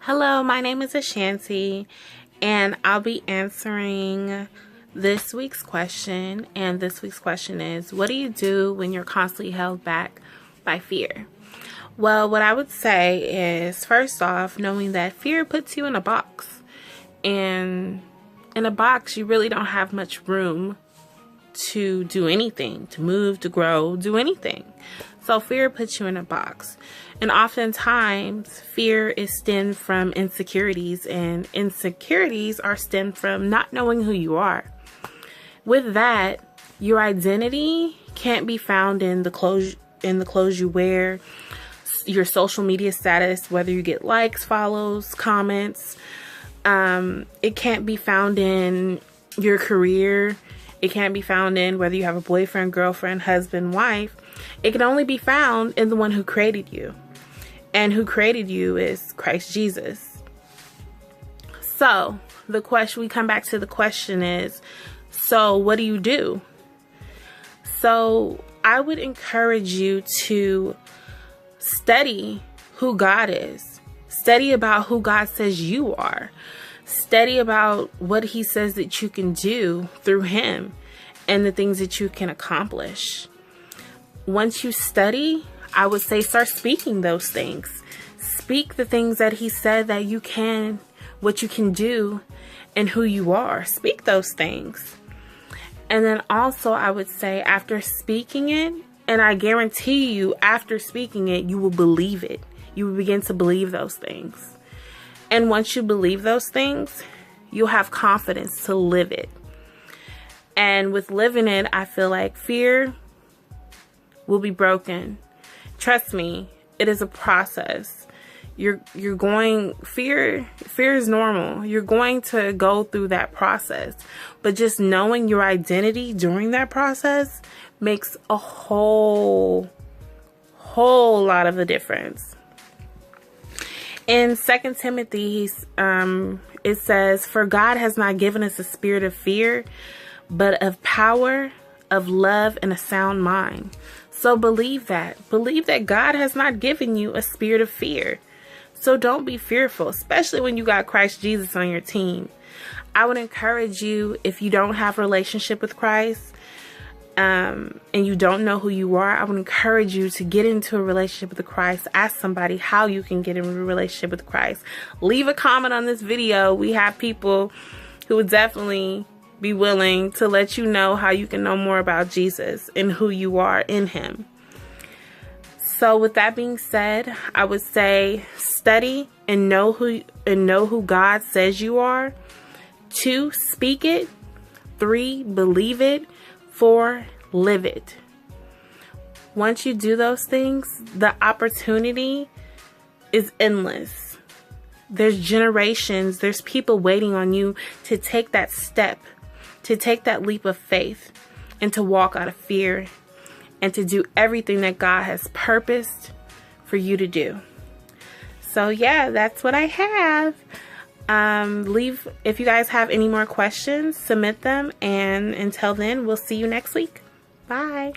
Hello, my name is Ashanti, and I'll be answering this week's question. And this week's question is, what do you do when you're constantly held back by fear? Well, what I would say is, first off, knowing that fear puts you in a box. And in a box, you really don't have much room to do anything, to move, to grow, do anything. So fear puts you in a box. And oftentimes, fear is stemmed from insecurities, and insecurities are stemmed from not knowing who you are. With that, your identity can't be found in the clothes you wear, your social media status, whether you get likes, follows, comments. It can't be found in your career. It can't be found in whether you have a boyfriend, girlfriend, husband, wife. It can only be found in the one who created you. And who created you is Christ Jesus. So we come back to the question is, so what do you do? So I would encourage you to study who God is. Study about who God says you are. Study about what he says that you can do through him and the things that you can accomplish. Once you study, I would say start speaking those things. Speak the things that he said that you can, what you can do, and who you are. Speak those things. And then also I would say after speaking it, and I guarantee you after speaking it, you will believe it. You will begin to believe those things. And once you believe those things, you'll have confidence to live it. And with living it, I feel like fear will be broken. Trust me, it is a process. Fear is normal. You're going to go through that process. But just knowing your identity during that process makes a whole lot of the difference. In 2 Timothy, it says, "For God has not given us a spirit of fear, but of power, of love, and a sound mind." So believe that. Believe that God has not given you a spirit of fear. So don't be fearful, especially when you got Christ Jesus on your team. I would encourage you, if you don't have a relationship with Christ, and you don't know who you are, I would encourage you to get into a relationship with Christ. Ask somebody how you can get into a relationship with Christ. Leave a comment on this video. We have people who would definitely be willing to let you know how you can know more about Jesus and who you are in him. So with that being said, I would say study and know who God says you are. 2, speak it. 3, believe it. 4, live it. Once you do those things, the opportunity is endless. There's generations, there's people waiting on you to take that step, to take that leap of faith, and to walk out of fear, and to do everything that God has purposed for you to do. So yeah, that's what I have. If you guys have any more questions, submit them, and until then, we'll see you next week. Bye.